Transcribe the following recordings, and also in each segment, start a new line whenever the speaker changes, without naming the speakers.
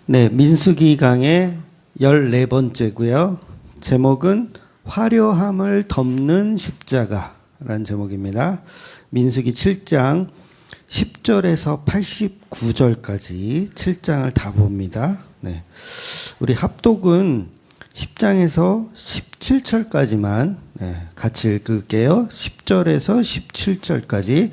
네, 민수기 강의 14번째고요. 제목은 화려함을 덮는 십자가라는 제목입니다. 민수기 7장 10절에서 89절까지 7장을 다 봅니다. 네. 우리 합독은 10장에서 17절까지만 같이 읽을게요. 10절에서 17절까지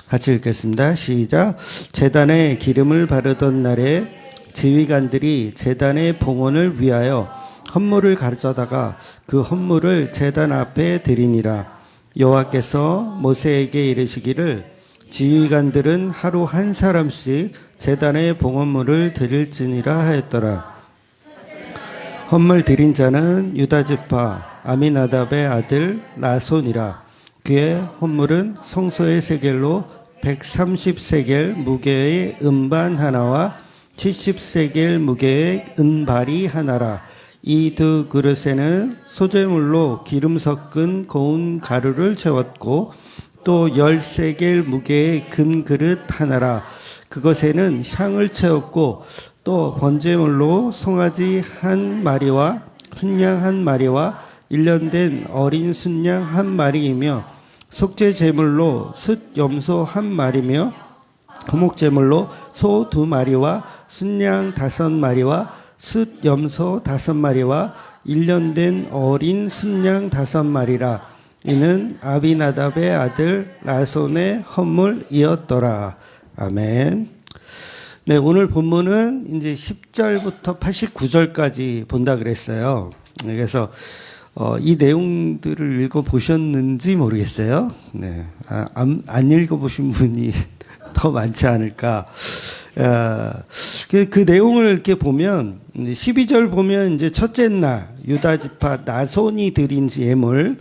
같이 읽겠습니다. 시작. 제단에 기름을 바르던 날에 지휘관들이 제단의 봉헌을 위하여 헌물을 가져다가 그 헌물을 제단 앞에 드리니라. 여호와께서 모세에게 이르시기를 지휘관들은 하루 한 사람씩 제단의 봉헌물을 드릴지니라 하였더라. 헌물 드린 자는 유다 지파 아미나답의 아들 나손이라. 그의 헌물은 성소의 세겔로 130세겔 무게의 음반 하나와 70세겔 무게의 은발이 하나라. 이 두 그릇에는 소재물로 기름 섞은 고운 가루를 채웠고 또 10세겔 무게의 금 그릇 하나라. 그것에는 향을 채웠고 또 번제물로 송아지 한 마리와 순양 한 마리와 1년 된 어린 순양 한 마리이며 속죄 제물로 숫 염소 한 마리며 호목 제물로 소 2마리와 순양 5마리와 숫 염소 5마리와 1년 된 어린 순양 5마리라. 이는 아비나답의 아들 나손의 헌물이었더라. 아멘. 네, 오늘 본문은 이제 10절부터 89절까지 본다 그랬어요. 그래서 이 내용들을 읽어보셨는지 모르겠어요. 네, 안 읽어보신 분이 더 많지 않을까. 그 내용을 이렇게 보면 12절 보면 이제 첫째 날 유다 지파 나손이 드린 예물,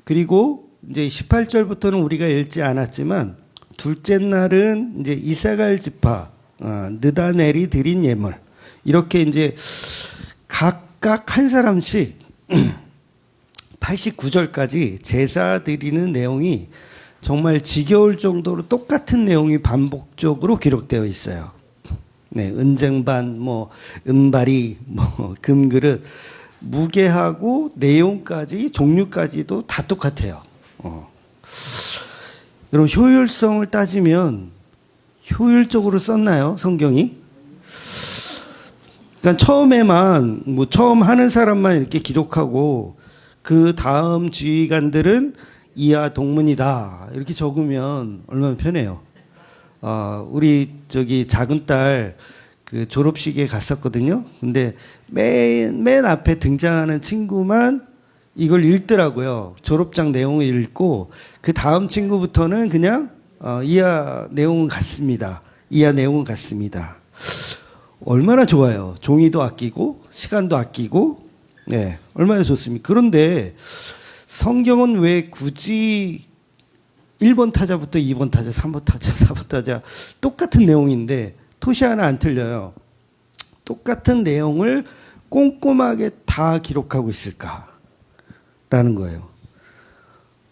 그리고 이제 18절부터는 우리가 읽지 않았지만 둘째 날은 이제 이사갈 지파 느다넬이 드린 예물, 이렇게 이제 각각 한 사람씩 89절까지 제사 드리는 내용이 정말 지겨울 정도로 똑같은 내용이 반복적으로 기록되어 있어요. 네, 은쟁반, 은발이, 금그릇, 무게하고 내용까지, 종류까지도 다 똑같아요. 여러분, 효율성을 따지면 효율적으로 썼나요, 성경이? 그러니까 처음에만, 처음 하는 사람만 이렇게 기록하고, 그 다음 지휘관들은 이하 동문이다 이렇게 적으면 얼마나 편해요. 우리 작은 딸 그 졸업식에 갔었거든요. 근데 맨 앞에 등장하는 친구만 이걸 읽더라고요. 졸업장 내용을 읽고 그 다음 친구부터는 그냥 이하 내용은 같습니다. 이하 내용은 같습니다. 얼마나 좋아요. 종이도 아끼고 시간도 아끼고, 네, 얼마나 좋습니까? 그런데 성경은 왜 굳이 1번 타자부터 2번 타자, 3번 타자, 4번 타자 똑같은 내용인데 토시 하나 안 틀려요. 똑같은 내용을 꼼꼼하게 다 기록하고 있을까라는 거예요.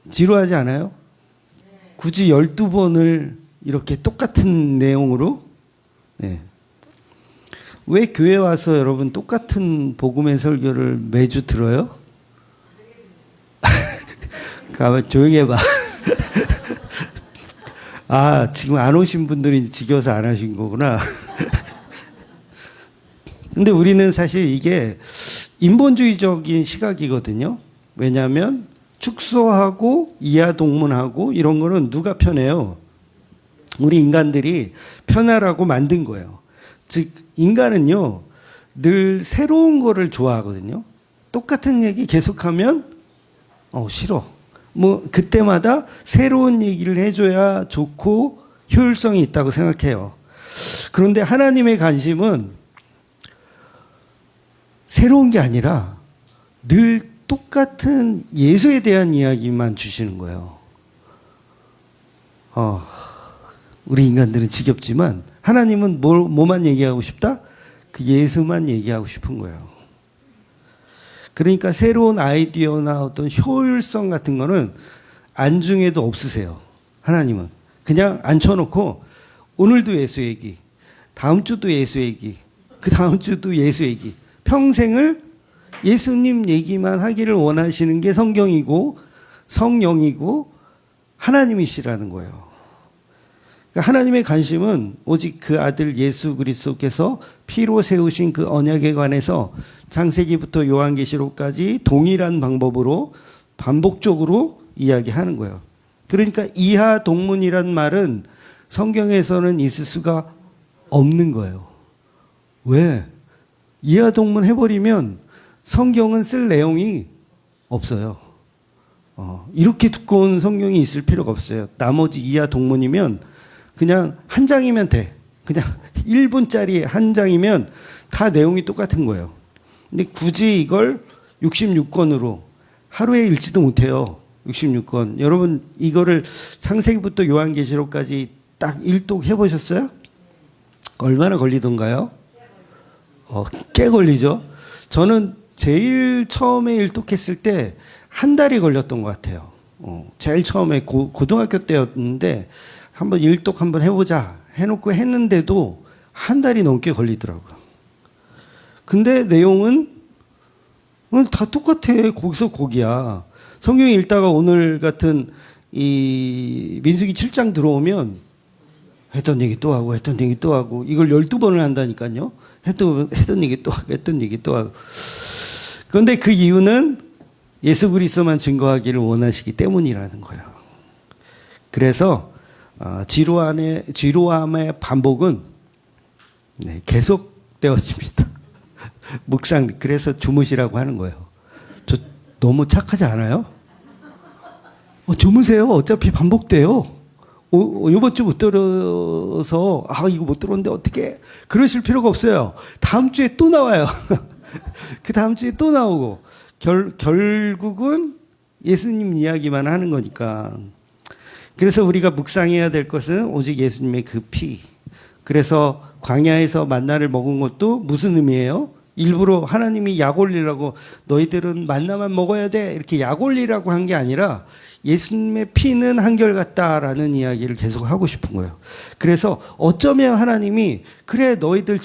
지루하지 않아요? 굳이 12번을 이렇게 똑같은 내용으로? 네. 왜 교회 와서 여러분 똑같은 복음의 설교를 매주 들어요? 가만 조용히 해봐. 지금 안 오신 분들이 지겨워서 안 하신 거구나. 근데 우리는 사실 이게 인본주의적인 시각이거든요. 왜냐하면 축소하고 이하동문하고 이런 거는 누가 편해요? 우리 인간들이 편하라고 만든 거예요. 즉 인간은요 늘 새로운 거를 좋아하거든요. 똑같은 얘기 계속하면 싫어. 그때마다 새로운 얘기를 해줘야 좋고 효율성이 있다고 생각해요. 그런데 하나님의 관심은 새로운 게 아니라 늘 똑같은 예수에 대한 이야기만 주시는 거예요. 우리 인간들은 지겹지만 하나님은 뭐만 얘기하고 싶다? 그 예수만 얘기하고 싶은 거예요. 그러니까 새로운 아이디어나 어떤 효율성 같은 거는 안중에도 없으세요. 하나님은 그냥 앉혀놓고 오늘도 예수 얘기, 다음 주도 예수 얘기, 그 다음 주도 예수 얘기. 평생을 예수님 얘기만 하기를 원하시는 게 성경이고 성령이고 하나님이시라는 거예요. 그러니까 하나님의 관심은 오직 그 아들 예수 그리스도께서 피로 세우신 그 언약에 관해서 창세기부터 요한계시록까지 동일한 방법으로 반복적으로 이야기하는 거예요. 그러니까 이하 동문이란 말은 성경에서는 있을 수가 없는 거예요. 왜? 이하 동문 해버리면 성경은 쓸 내용이 없어요. 이렇게 두꺼운 성경이 있을 필요가 없어요. 나머지 이하 동문이면 그냥 한 장이면 돼. 그냥 1분짜리 한 장이면 다 내용이 똑같은 거예요. 근데 굳이 이걸 66권으로 하루에 읽지도 못해요. 66권. 여러분 이거를 창세기부터 요한계시록까지 딱 일독해 보셨어요? 얼마나 걸리던가요? 꽤 걸리죠. 저는 제일 처음에 일독했을 때 한 달이 걸렸던 것 같아요. 제일 처음에 고등학교 때였는데 한번 일독 한번 해보자 해놓고 했는데도 한 달이 넘게 걸리더라고요. 근데 내용은 다 똑같아. 거기서 거기야. 성경 읽다가 오늘 같은 이 민수기 7장 들어오면 했던 얘기 또 하고 했던 얘기 또 하고 이걸 12번을 한다니까요. 했던 얘기 또 하고 했던 얘기 또 하고. 그런데 그 이유는 예수 그리스도만 증거하기를 원하시기 때문이라는 거예요. 그래서 지루함의 반복은 계속되어집니다. 묵상, 그래서 주무시라고 하는 거예요. 저 너무 착하지 않아요? 주무세요. 어차피 반복돼요. 이번 주 못 들어서 이거 못 들었는데 어떻게 그러실 필요가 없어요. 다음 주에 또 나와요. 그 다음 주에 또 나오고 결국은 예수님 이야기만 하는 거니까. 그래서 우리가 묵상해야 될 것은 오직 예수님의 그 피. 그래서 광야에서 만나를 먹은 것도 무슨 의미예요? 일부러 하나님이 약 올리라고 너희들은 만나만 먹어야 돼 이렇게 약 올리라고 한 게 아니라 예수님의 피는 한결같다라는 이야기를 계속 하고 싶은 거예요. 그래서 어쩌면 하나님이 그래 너희들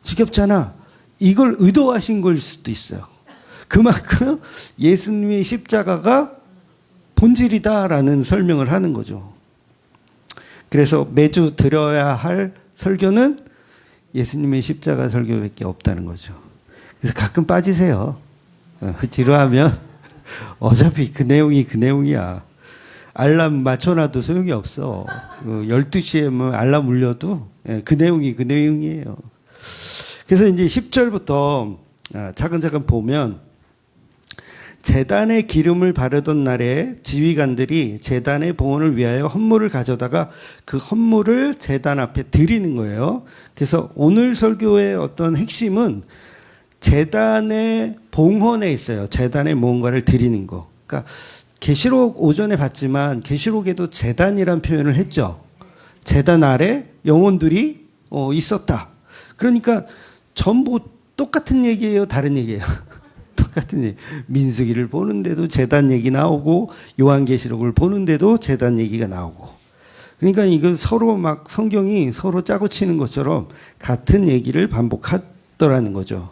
지겹잖아 이걸 의도하신 걸 수도 있어요. 그만큼 예수님의 십자가가 본질이다라는 설명을 하는 거죠. 그래서 매주 들어야 할 설교는 예수님의 십자가 설교밖에 없다는 거죠. 그래서 가끔 빠지세요. 지루하면 어차피 그 내용이 그 내용이야. 알람 맞춰놔도 소용이 없어. 12시에 뭐 알람 울려도 그 내용이 그 내용이에요. 그래서 이제 10절부터 차근차근 보면 제단에 기름을 바르던 날에 지휘관들이 제단의 봉헌을 위하여 헌물을 가져다가 그 헌물을 제단 앞에 드리는 거예요. 그래서 오늘 설교의 어떤 핵심은 제단의 봉헌에 있어요. 제단에 무언가를 드리는 거. 그러니까 계시록 오전에 봤지만 계시록에도 제단이란 표현을 했죠. 제단 아래 영혼들이 있었다. 그러니까 전부 똑같은 얘기예요, 다른 얘기예요? 똑같은 얘기. 민수기를 보는데도 제단 얘기 나오고 요한계시록을 보는데도 제단 얘기가 나오고. 그러니까 이건 서로 막 성경이 서로 짜고 치는 것처럼 같은 얘기를 반복하더라는 거죠.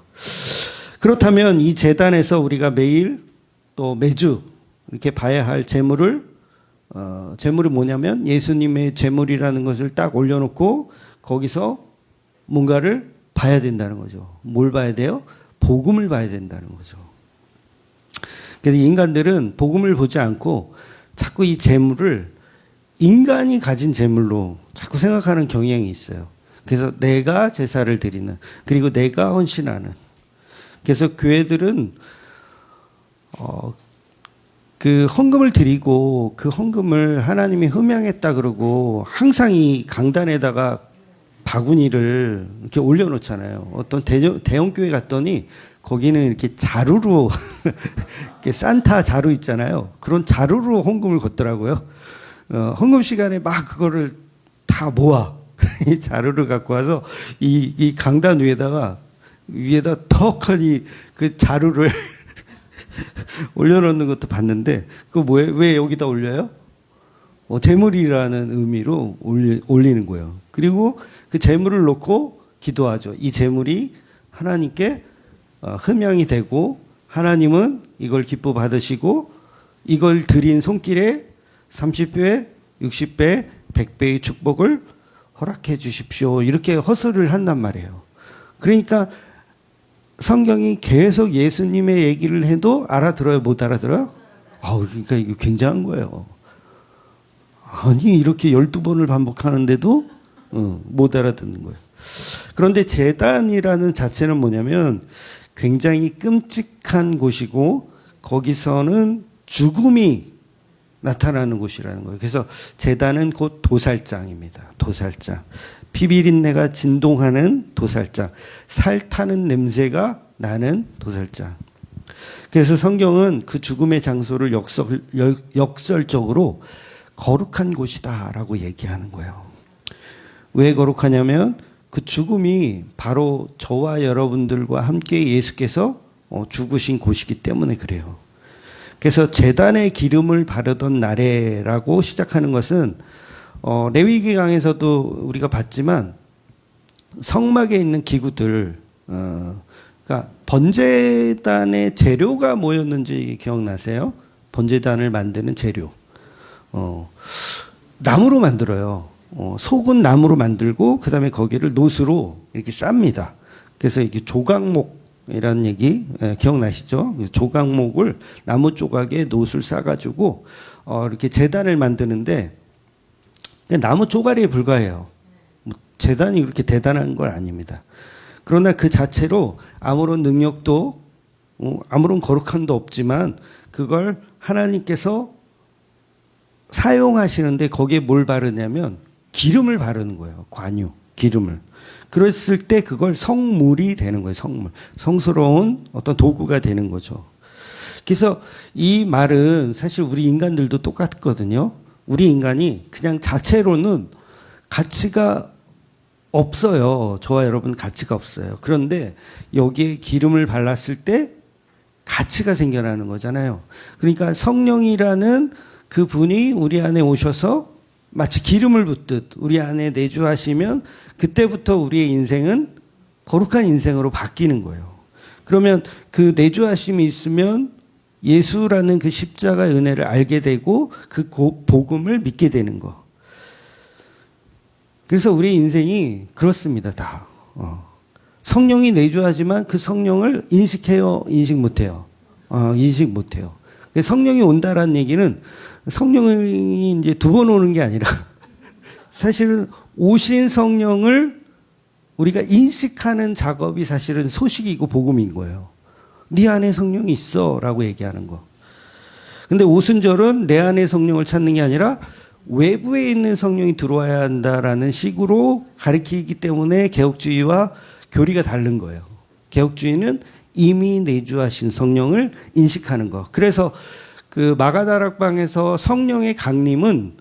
그렇다면 이 제단에서 우리가 매일 또 매주 이렇게 봐야 할 제물이 뭐냐면 예수님의 제물이라는 것을 딱 올려놓고 거기서 뭔가를 봐야 된다는 거죠. 뭘 봐야 돼요? 복음을 봐야 된다는 거죠. 그래서 인간들은 복음을 보지 않고 자꾸 이 재물을 인간이 가진 재물로 자꾸 생각하는 경향이 있어요. 그래서 내가 제사를 드리는, 그리고 내가 헌신하는. 그래서 교회들은 그 헌금을 드리고 그 헌금을 하나님이 흠양했다 그러고 항상 이 강단에다가 바구니를 이렇게 올려놓잖아요. 어떤 대형 교회 갔더니 거기는 이렇게 자루로 이렇게 산타 자루 있잖아요. 그런 자루로 헌금을 걷더라고요. 헌금 시간에 막 그거를 다 모아 이 자루를 갖고 와서 이 강단 위에다 턱하니 그 자루를 올려놓는 것도 봤는데 그 왜 여기다 올려요? 재물이라는 의미로 올리는 거예요. 그리고 그 재물을 놓고 기도하죠. 이 제물이 하나님께 흠양이 되고 하나님은 이걸 기뻐 받으시고 이걸 드린 손길에 30배, 60배, 100배의 축복을 허락해 주십시오. 이렇게 허설을 한단 말이에요. 그러니까 성경이 계속 예수님의 얘기를 해도 알아들어요? 못 알아들어요? 그러니까 이게 굉장한 거예요. 아니, 이렇게 12번을 반복하는데도 못 알아듣는 거예요. 그런데 제단이라는 자체는 뭐냐면 굉장히 끔찍한 곳이고 거기서는 죽음이 나타나는 곳이라는 거예요. 그래서 제단은 곧 도살장입니다. 도살장. 피비린내가 진동하는 도살장. 살 타는 냄새가 나는 도살장. 그래서 성경은 그 죽음의 장소를 역설적으로 거룩한 곳이다라고 얘기하는 거예요. 왜 거룩하냐면 그 죽음이 바로 저와 여러분들과 함께 예수께서 죽으신 곳이기 때문에 그래요. 그래서 제단에 기름을 바르던 날에라고 시작하는 것은 레위기강에서도 우리가 봤지만 성막에 있는 기구들, 그러니까 번제단의 재료가 뭐였는지 기억나세요? 번제단을 만드는 재료. 나무로 만들어요. 속은 나무로 만들고 그다음에 거기를 노수로 이렇게 쌉니다. 그래서 이게 조각목이라는 얘기 기억나시죠? 조각목을 나무 조각에 노수를 싸가지고 이렇게 제단을 만드는데 나무 쪼가리에 불과해요. 제단이 그렇게 대단한 건 아닙니다. 그러나 그 자체로 아무런 능력도 아무런 거룩함도 없지만 그걸 하나님께서 사용하시는데 거기에 뭘 바르냐면 기름을 바르는 거예요. 관유, 기름을. 그랬을 때 그걸 성물이 되는 거예요. 성물. 성스러운 어떤 도구가 되는 거죠. 그래서 이 말은 사실 우리 인간들도 똑같거든요. 우리 인간이 그냥 자체로는 가치가 없어요. 저와 여러분 가치가 없어요. 그런데 여기에 기름을 발랐을 때 가치가 생겨나는 거잖아요. 그러니까 성령이라는 그 분이 우리 안에 오셔서 마치 기름을 붓듯 우리 안에 내주하시면 그때부터 우리의 인생은 거룩한 인생으로 바뀌는 거예요. 그러면 그 내주하심이 있으면 예수라는 그 십자가의 은혜를 알게 되고 그 복음을 믿게 되는 거. 그래서 우리 인생이 그렇습니다. 다. 성령이 내주하지만 그 성령을 인식해요? 인식 못해요? 인식 못해요. 성령이 온다라는 얘기는 성령이 이제 두 번 오는 게 아니라 사실은 오신 성령을 우리가 인식하는 작업이 사실은 소식이고 복음인 거예요. 네 안에 성령이 있어 라고 얘기하는 거. 근데 오순절은 내 안에 성령을 찾는 게 아니라 외부에 있는 성령이 들어와야 한다라는 식으로 가르치기 때문에 개혁주의와 교리가 다른 거예요. 개혁주의는 이미 내주하신 성령을 인식하는 거. 그래서 그 마가다락방에서 성령의 강림은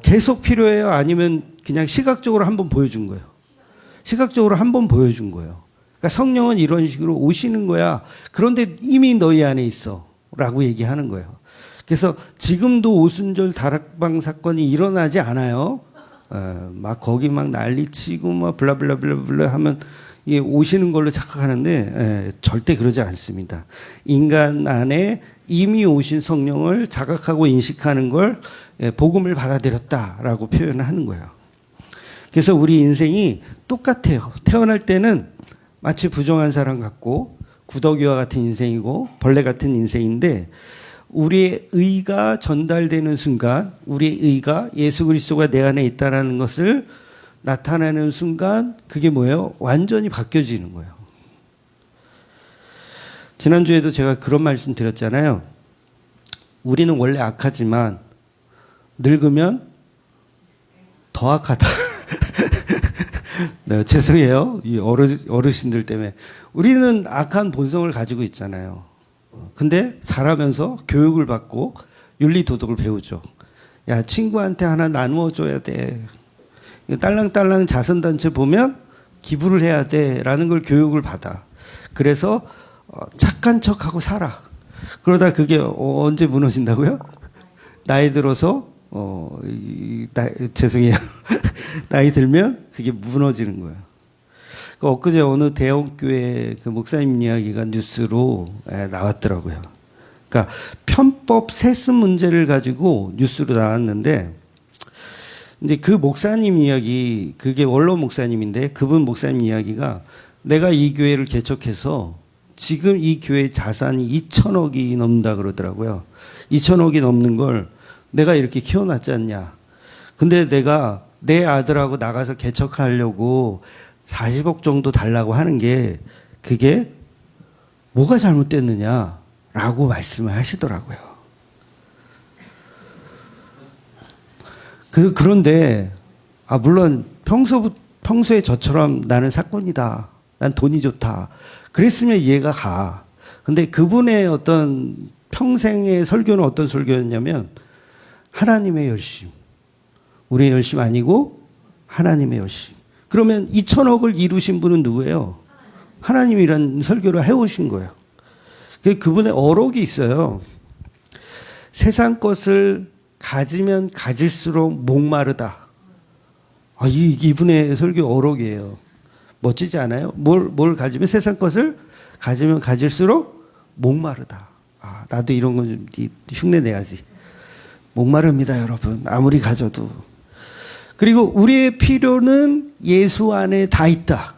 계속 필요해요? 아니면 그냥 시각적으로 한번 보여준 거예요? 시각적으로 한번 보여준 거예요. 그러니까 성령은 이런 식으로 오시는 거야. 그런데 이미 너희 안에 있어. 라고 얘기하는 거예요. 그래서 지금도 오순절 다락방 사건이 일어나지 않아요. 막 거기 막 난리치고 막 블라블라블라블라 하면 이게 오시는 걸로 착각하는데 절대 그러지 않습니다. 인간 안에 이미 오신 성령을 자각하고 인식하는 걸 복음을 받아들였다라고 표현을 하는 거예요. 그래서 우리 인생이 똑같아요. 태어날 때는 마치 부정한 사람 같고 구더기와 같은 인생이고 벌레 같은 인생인데 우리의 의가 전달되는 순간 우리의 의가 예수 그리스도가 내 안에 있다는 것을 나타나는 순간 그게 뭐예요? 완전히 바뀌어지는 거예요. 지난주에도 제가 그런 말씀 드렸잖아요. 우리는 원래 악하지만 늙으면 더 악하다. 네, 죄송해요. 이 어르신들 때문에. 우리는 악한 본성을 가지고 있잖아요. 근데 자라면서 교육을 받고 윤리 도덕을 배우죠. 야, 친구한테 하나 나누어 줘야 돼. 딸랑딸랑 자선단체 보면 기부를 해야 돼라는 걸 교육을 받아. 그래서 착한 척하고 살아. 그러다 그게 언제 무너진다고요? 나이 들어서 죄송해요. 나이 들면 그게 무너지는 거예요. 엊그제 어느 대형교회 그 목사님 이야기가 뉴스로 나왔더라고요. 그러니까 편법 세습 문제를 가지고 뉴스로 나왔는데, 이제 그 목사님 이야기, 그게 원로 목사님인데 그분 목사님 이야기가, 내가 이 교회를 개척해서 지금 이 교회 자산이 2천억이 넘는다 그러더라고요. 2천억이 넘는 걸 내가 이렇게 키워놨지 않냐. 근데 내가 내 아들하고 나가서 개척하려고 40억 정도 달라고 하는 게, 그게 뭐가 잘못됐느냐라고 말씀을 하시더라고요. 그런데, 물론 평소에 저처럼 나는 사건이다, 난 돈이 좋다, 그랬으면 이해가 가. 근데 그분의 어떤 평생의 설교는 어떤 설교였냐면, 하나님의 열심. 우리의 열심 아니고 하나님의 열심. 그러면 2천억을 이루신 분은 누구예요? 하나님이란 설교를 해오신 거예요. 그분의 어록이 있어요. 세상 것을 가지면 가질수록 목마르다. 이분의 설교 어록이에요. 멋지지 않아요? 뭘 가지면, 세상 것을 가지면 가질수록 목마르다. 나도 이런 거 좀 흉내 내야지. 목마릅니다, 여러분. 아무리 가져도. 그리고 우리의 필요는 예수 안에 다 있다.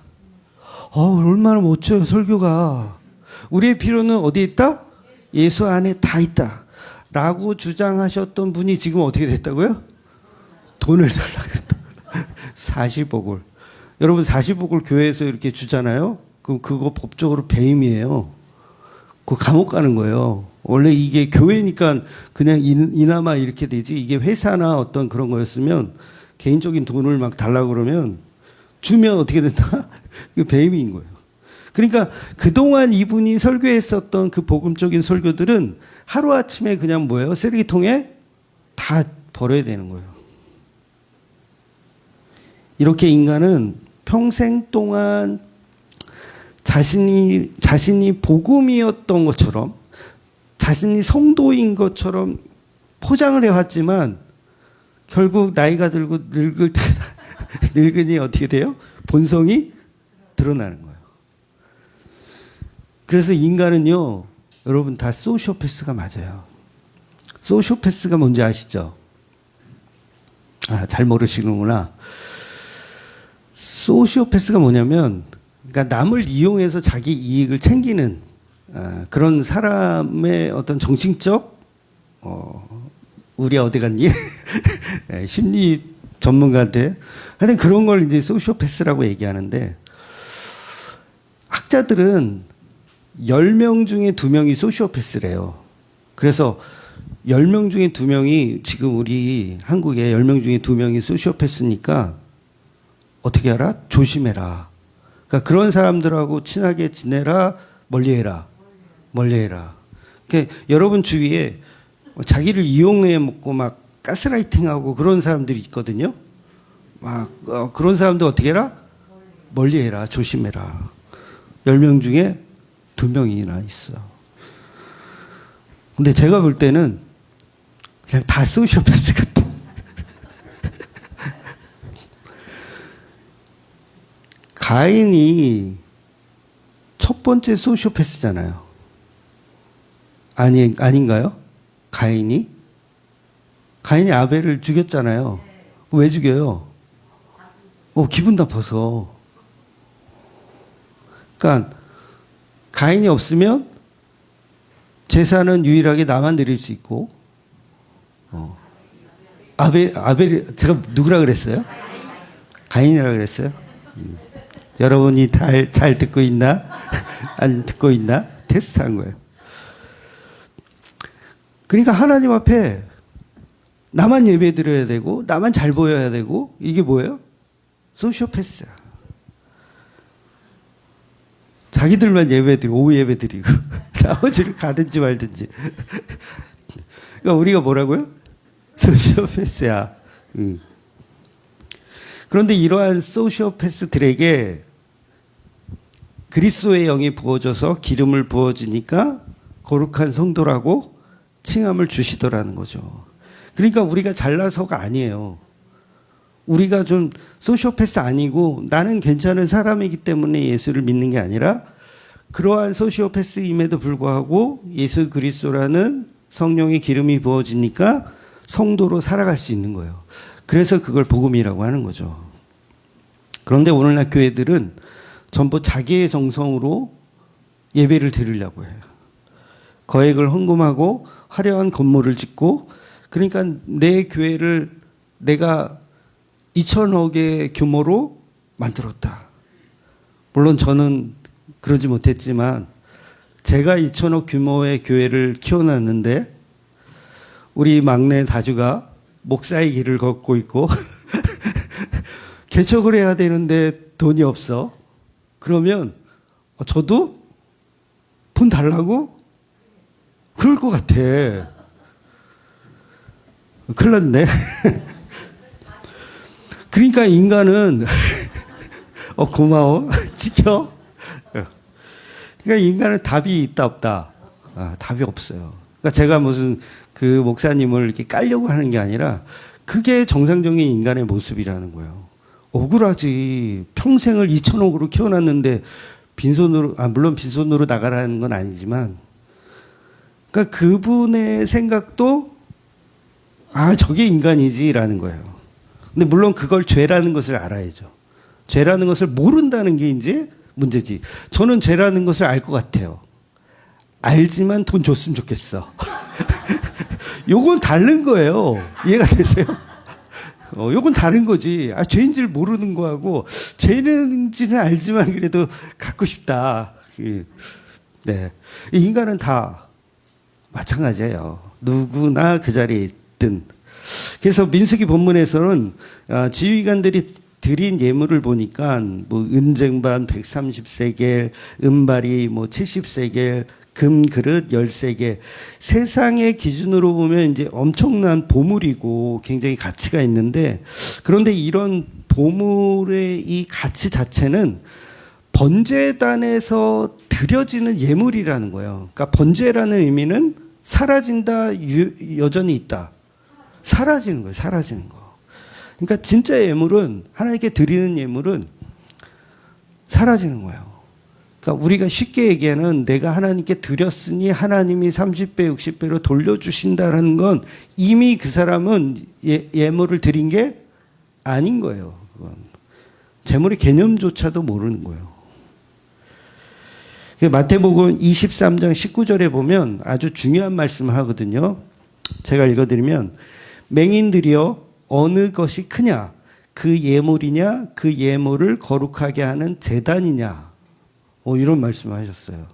얼마나 멋져요, 설교가. 우리의 필요는 어디에 있다? 예수 안에 다 있다. 라고 주장하셨던 분이 지금 어떻게 됐다고요? 돈을 달라고 했다. 40억을. 여러분, 40억을 교회에서 이렇게 주잖아요? 그럼 그거 법적으로 배임이에요. 그 감옥 가는 거예요. 원래 이게 교회니까 그냥 이나마 이렇게 되지, 이게 회사나 어떤 그런 거였으면 개인적인 돈을 막 달라고 그러면, 주면 어떻게 된다? 이거 배임인 거예요. 그러니까 그동안 이분이 설교했었던 그 복음적인 설교들은 하루아침에 그냥 뭐예요? 쓰레기통에 다 버려야 되는 거예요. 이렇게 인간은 평생 동안 자신이 복음이었던 것처럼, 자신이 성도인 것처럼 포장을 해왔지만, 결국 나이가 들고 늙을 때, 늙으니 어떻게 돼요? 본성이 드러나는 거예요. 그래서 인간은요, 여러분 다 소시오패스가 맞아요. 소시오패스가 뭔지 아시죠? 잘 모르시는구나. 소시오패스가 뭐냐면, 그러니까 남을 이용해서 자기 이익을 챙기는 그런 사람의 어떤 정신적, 우리 어디 갔니? 심리 전문가한테 하여튼 그런 걸 이제 소시오패스라고 얘기하는데, 학자들은 10명 중에 2명이 소시오패스래요. 그래서 10명 중에 2명이, 지금 우리 한국에 10명 중에 2명이 소시오패스니까 어떻게 알아? 조심해라. 그러니까 그런 사람들하고 친하게 지내라, 멀리해라. 멀리해라. 그러니까 여러분 주위에 자기를 이용해 먹고 막 가스라이팅하고 그런 사람들이 있거든요. 막 그런 사람들 어떻게 해라? 멀리해라. 조심해라. 10명 중에 2명이나 있어. 근데 제가 볼 때는 그냥 다 소시오패스 같아. 가인이 첫 번째 소시오패스잖아요. 아닌가요? 가인이 아벨을 죽였잖아요. 왜 죽여요? 기분 나빠서. 그러니까 가인이 없으면 제사는 유일하게 나만 드릴 수 있고, 아벨이, 제가 누구라 그랬어요? 가인이라 그랬어요? 여러분이 잘 듣고 있나? 안 듣고 있나? 테스트한 거예요. 그러니까 하나님 앞에 나만 예배 드려야 되고, 나만 잘 보여야 되고, 이게 뭐예요? 소시오패스야. 자기들만 예배 드리고, 오후 예배 드리고, 나머지를 가든지 말든지. 그러니까 우리가 뭐라고요? 소시오패스야. 그런데 이러한 소시오패스들에게 그리스도의 영이 부어져서 기름을 부어지니까 거룩한 성도라고 칭함을 주시더라는 거죠. 그러니까 우리가 잘나서가 아니에요. 우리가 좀 소시오패스 아니고 나는 괜찮은 사람이기 때문에 예수를 믿는 게 아니라 그러한 소시오패스임에도 불구하고 예수 그리스도라는 성령의 기름이 부어지니까 성도로 살아갈 수 있는 거예요. 그래서 그걸 복음이라고 하는 거죠. 그런데 오늘날 교회들은 전부 자기의 정성으로 예배를 드리려고 해요. 거액을 헌금하고 화려한 건물을 짓고, 그러니까 내 교회를 내가 2천억의 규모로 만들었다. 물론 저는 그러지 못했지만 제가 2천억 규모의 교회를 키워놨는데 우리 막내 다주가 목사의 길을 걷고 있고 개척을 해야 되는데 돈이 없어. 그러면 저도 돈 달라고? 그럴 것 같아. 큰일 났네. 그러니까 인간은 고마워. 지켜. 그러니까 인간은 답이 있다 없다. 답이 없어요. 그러니까 제가 무슨 그 목사님을 이렇게 깔려고 하는 게 아니라 그게 정상적인 인간의 모습이라는 거예요. 억울하지. 평생을 2천억으로 키워놨는데 빈손으로, 물론 빈손으로 나가라는 건 아니지만, 그러니까 그분의 생각도 저게 인간이지라는 거예요. 근데 물론 그걸 죄라는 것을 알아야죠. 죄라는 것을 모른다는 게 이제 문제지. 저는 죄라는 것을 알 것 같아요. 알지만 돈 줬으면 좋겠어. 요건 다른 거예요. 이해가 되세요? 요건 다른 거지. 죄인지를 모르는 거하고 죄인지는 알지만 그래도 갖고 싶다. 네. 인간은 다 마찬가지예요. 누구나 그 자리에 있든. 그래서 민수기 본문에서는 지휘관들이 드린 예물을 보니까 뭐 은쟁반 130세겔, 은발이 뭐 70세겔, 금 그릇 13개. 세상의 기준으로 보면 이제 엄청난 보물이고 굉장히 가치가 있는데, 그런데 이런 보물의 이 가치 자체는 번제단에서 드려지는 예물이라는 거예요. 그러니까 번제라는 의미는 사라진다, 여전히 있다. 사라지는 거예요. 사라지는 거. 그러니까 진짜 예물은, 하나님께 드리는 예물은 사라지는 거예요. 그러니까 우리가 쉽게 얘기하는 내가 하나님께 드렸으니 하나님이 30배, 60배로 돌려주신다는 건 이미 그 사람은 예물을 드린 게 아닌 거예요. 그건. 재물의 개념조차도 모르는 거예요. 마태복음 23장 19절에 보면 아주 중요한 말씀을 하거든요. 제가 읽어드리면, 맹인들이여 어느 것이 크냐? 그 예물이냐? 그 예물을 거룩하게 하는 제단이냐? 이런 말씀을 하셨어요.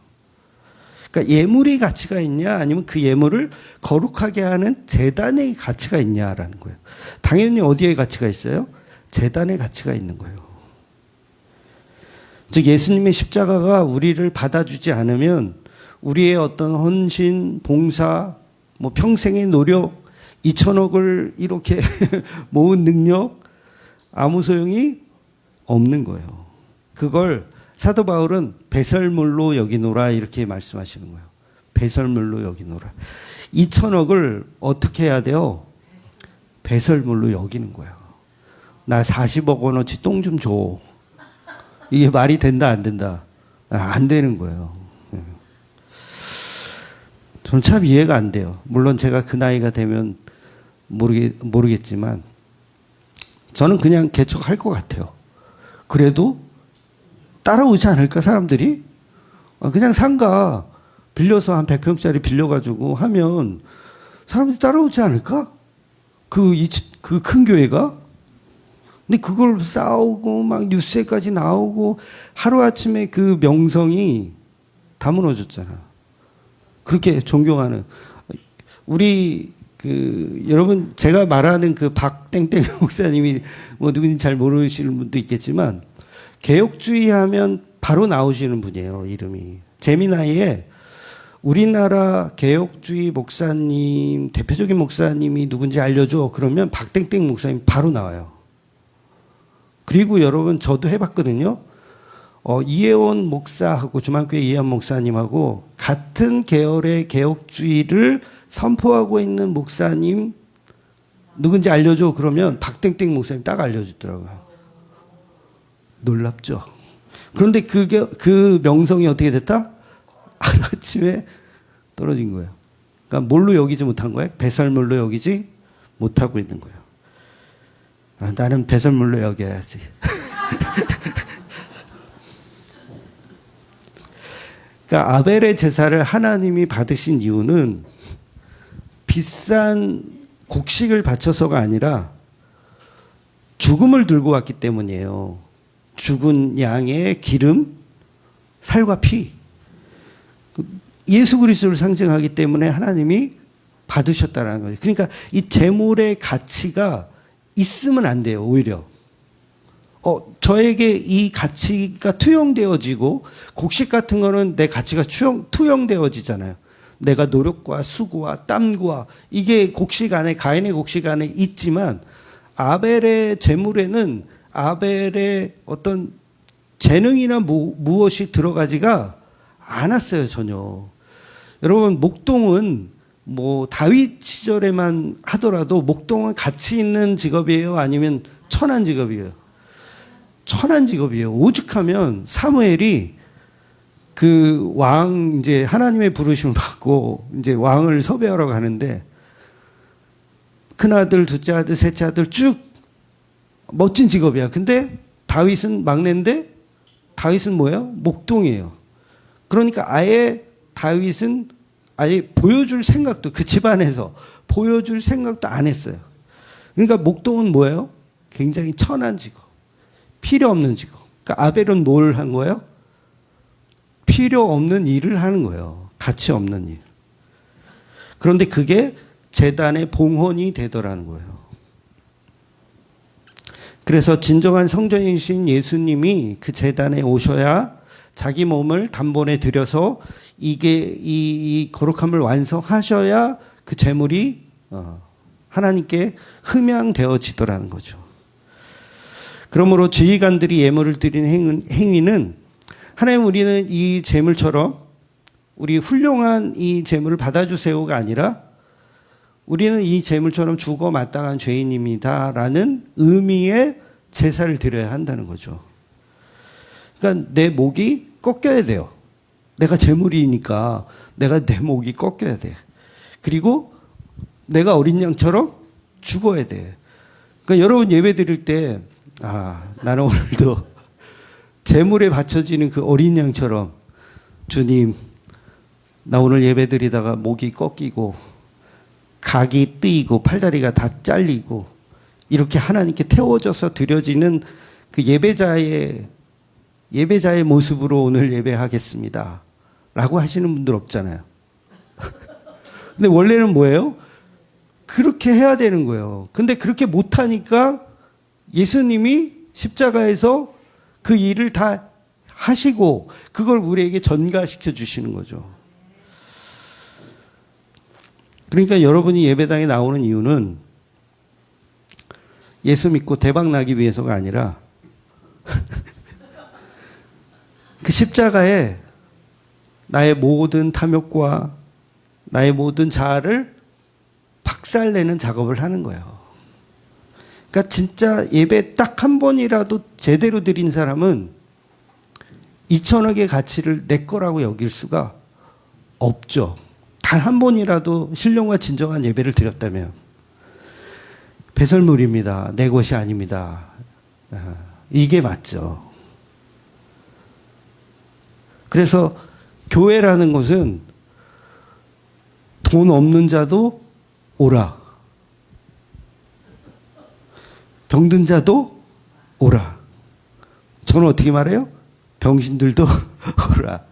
그러니까 예물이 가치가 있냐? 아니면 그 예물을 거룩하게 하는 제단의 가치가 있냐라는 거예요. 당연히 어디에 가치가 있어요? 제단의 가치가 있는 거예요. 즉 예수님의 십자가가 우리를 받아주지 않으면 우리의 어떤 헌신, 봉사, 뭐 평생의 노력, 2천억을 이렇게 모은 능력, 아무 소용이 없는 거예요. 그걸 사도 바울은 배설물로 여기노라 이렇게 말씀하시는 거예요. 배설물로 여기노라. 2천억을 어떻게 해야 돼요? 배설물로 여기는 거예요. 나 40억 원어치 똥 좀 줘. 이게 말이 된다 안 된다? 안 되는 거예요. 저는 참 이해가 안 돼요. 물론 제가 그 나이가 되면 모르겠지만 저는 그냥 개척할 것 같아요. 그래도 따라오지 않을까 사람들이? 그냥 상가 빌려서 한 100평짜리 빌려가지고 하면 사람들이 따라오지 않을까? 그 큰 교회가? 근데 그걸 싸우고 막 뉴스에까지 나오고 하루아침에 그 명성이 다 무너졌잖아. 그렇게 존경하는 우리 여러분 제가 말하는 그 박땡땡 목사님이 뭐 누군지 잘 모르시는 분도 있겠지만 개혁주의 하면 바로 나오시는 분이에요. 이름이 제미나이에 우리나라 개혁주의 목사님 대표적인 목사님이 누군지 알려줘 그러면 박땡땡 목사님 바로 나와요. 그리고 여러분 저도 해봤거든요. 이혜원 목사하고 주만교회 이혜원 목사님하고 같은 계열의 개혁주의를 선포하고 있는 목사님 누군지 알려줘. 그러면 박땡땡 목사님 딱 알려주더라고요. 놀랍죠. 그런데 그 명성이 어떻게 됐다? 하루아침에 떨어진 거예요. 그러니까 뭘로 여기지 못한 거예요? 배설물로 여기지 못하고 있는 거예요. 아, 나는 배설물로 여겨야지. 그러니까 아벨의 제사를 하나님이 받으신 이유는 비싼 곡식을 바쳐서가 아니라 죽음을 들고 왔기 때문이에요. 죽은 양의 기름, 살과 피. 예수 그리스도를 상징하기 때문에 하나님이 받으셨다는 거죠. 그러니까 이 제물의 가치가 있으면 안 돼요. 오히려 저에게 이 가치가 투영되어지고, 곡식 같은 거는 내 가치가 투영되어지잖아요. 내가 노력과 수고와 땀과 이게 곡식 안에, 가인의 곡식 안에 있지만, 아벨의 제물에는 아벨의 어떤 재능이나 무엇이 들어가지가 않았어요. 전혀. 여러분, 목동은 뭐 다윗 시절에만 하더라도 목동은 가치 있는 직업이에요? 아니면 천한 직업이에요? 천한 직업이에요. 오죽하면 사무엘이 그 왕, 이제 하나님의 부르심을 받고 이제 왕을 섭외하러 가는데, 큰아들, 둘째 아들, 셋째 아들 쭉 멋진 직업이야. 근데 다윗은 막내인데, 다윗은 뭐예요? 목동이에요. 그러니까 아예 다윗은 아예 보여줄 생각도, 그 집안에서 보여줄 생각도 안 했어요. 그러니까 목동은 뭐예요? 굉장히 천한 직업. 필요 없는 직업. 그러니까 아벨은 뭘 한 거예요? 필요 없는 일을 하는 거예요. 가치 없는 일. 그런데 그게 제단의 봉헌이 되더라는 거예요. 그래서 진정한 성전이신 예수님이 그 제단에 오셔야 자기 몸을 단번에 들여서 이 거룩함을 완성하셔야 그 제물이 하나님께 흠양되어지더라는 거죠. 그러므로 지휘관들이 예물을 드리는 행위는, 하나님 우리는 이 제물처럼 우리 훌륭한 이 제물을 받아주세요가 아니라, 우리는 이 제물처럼 죽어 마땅한 죄인입니다라는 의미의 제사를 드려야 한다는 거죠. 그러니까 내 목이 꺾여야 돼요. 내가 제물이니까 내가 내 목이 꺾여야 돼. 그리고 내가 어린 양처럼 죽어야 돼. 그러니까 여러분 예배 드릴 때, 나는 오늘도 제물에 바쳐지는 그 어린 양처럼, 주님, 나 오늘 예배 드리다가 목이 꺾이고 각이 뜨이고 팔다리가 다 잘리고 이렇게 하나님께 태워져서 드려지는 그 예배자의 모습으로 오늘 예배하겠습니다 라고 하시는 분들 없잖아요. 근데 원래는 뭐예요? 그렇게 해야 되는 거예요. 근데 그렇게 못하니까 예수님이 십자가에서 그 일을 다 하시고 그걸 우리에게 전가시켜 주시는 거죠. 그러니까 여러분이 예배당에 나오는 이유는 예수 믿고 대박 나기 위해서가 아니라 그 십자가에 나의 모든 탐욕과 나의 모든 자아를 박살내는 작업을 하는 거예요. 그러니까 진짜 예배 딱 한 번이라도 제대로 드린 사람은 2천억의 가치를 내 거라고 여길 수가 없죠. 단 한 번이라도 신령과 진정한 예배를 드렸다면. 배설물입니다. 내 것이 아닙니다. 이게 맞죠. 그래서 교회라는 것은 돈 없는 자도 오라. 병든 자도 오라. 저는 어떻게 말해요? 병신들도 오라.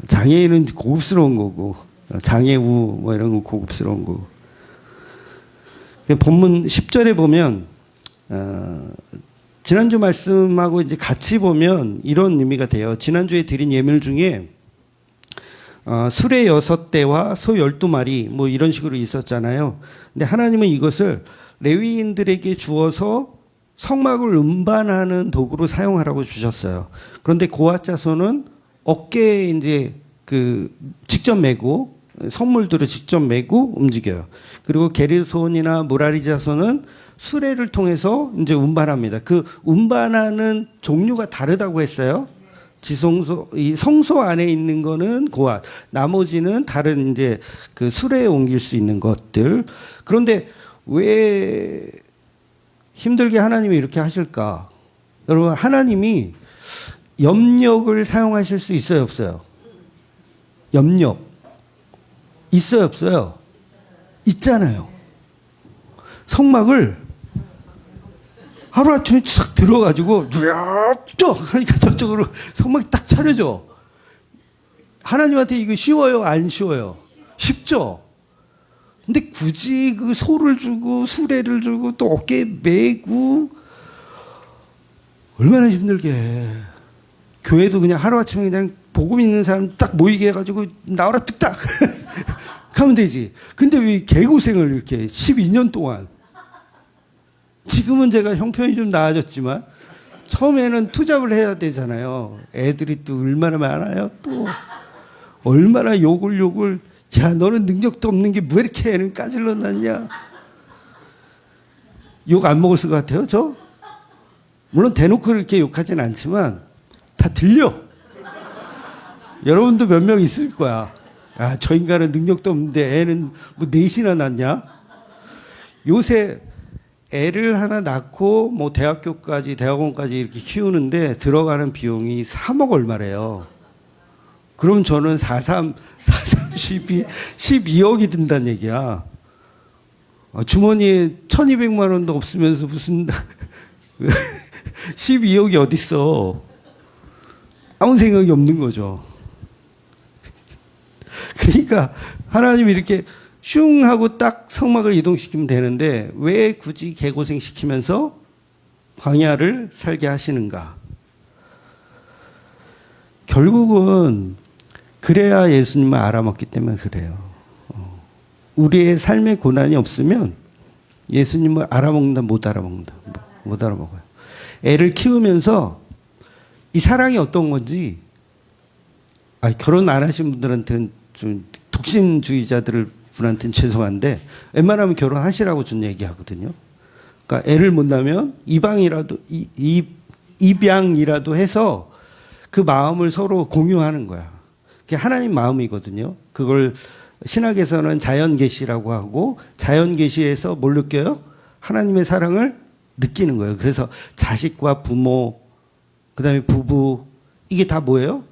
장애인은 고급스러운 거고, 장애우 뭐 이런 거 고급스러운 거고. 본문 10절에 보면, 지난주 말씀하고 이제 같이 보면 이런 의미가 돼요. 지난주에 드린 예물 중에 수레 6대와 소 12마리 뭐 이런 식으로 있었잖아요. 근데 하나님은 이것을 레위인들에게 주어서 성막을 음반하는 도구로 사용하라고 주셨어요. 그런데 고아자손은 어깨에 이제 그 직접 메고 선물들을 직접 메고 움직여요. 그리고 게르손이나 무라리 자손은 수레를 통해서 이제 운반합니다. 그 운반하는 종류가 다르다고 했어요. 지성소, 이 성소 안에 있는 거는 고앗, 나머지는 다른 이제 그 수레에 옮길 수 있는 것들. 그런데 왜 힘들게 하나님이 이렇게 하실까? 여러분, 하나님이 염력을 사용하실 수 있어요, 없어요? 염력. 있어요, 없어요? 있잖아요. 성막을 하루아침에 싹 들어가지고 하니까 저쪽으로 성막이 딱 차려져. 하나님한테 이거 쉬워요? 안 쉬워요? 쉽죠? 근데 굳이 그 소를 주고 수레를 주고 또 어깨에 메고 얼마나 힘들게 해. 교회도 그냥 하루아침에 그냥 복음 있는 사람 딱 모이게 해가지고 나와라 뚝딱 가면 되지. 근데 왜 개고생을 이렇게 12년 동안. 지금은 제가 형편이 좀 나아졌지만 처음에는 투잡을 해야 되잖아요. 애들이 또 얼마나 많아요. 또 얼마나 욕을 야 너는 능력도 없는 게 왜 이렇게 애는 까질러 놨냐. 욕 안 먹었을 것 같아요 저? 물론 대놓고 이렇게 욕하진 않지만 다 들려. 여러분도 몇 명 있을 거야. 아, 저 인간은 능력도 없는데 애는 뭐 넷이나 낳냐? 요새 애를 하나 낳고 뭐 대학교까지 대학원까지 이렇게 키우는데 들어가는 비용이 3억 얼마래요. 그럼 저는 12억이 든다는 얘기야. 주머니에 1200만 원도 없으면서 무슨 12억이 어딨어. 아무 생각이 없는 거죠. 그러니까 하나님이 이렇게 슝 하고 딱 성막을 이동시키면 되는데 왜 굳이 개고생 시키면서 광야를 살게 하시는가? 결국은 그래야 예수님을 알아먹기 때문에 그래요. 우리의 삶의 고난이 없으면 예수님을 알아먹는다, 못 알아먹는다. 못 알아먹어요. 애를 키우면서 이 사랑이 어떤 건지, 결혼 안 하신 분들한테는 좀 독신주의자들한테는 죄송한데 웬만하면 결혼하시라고 준 얘기하거든요. 그러니까 애를 못 낳으면 입양이라도 해서 그 마음을 서로 공유하는 거야. 그게 하나님 마음이거든요. 그걸 신학에서는 자연계시라고 하고 자연계시에서 뭘 느껴요? 하나님의 사랑을 느끼는 거예요. 그래서 자식과 부모, 그 다음에 부부, 이게 다 뭐예요?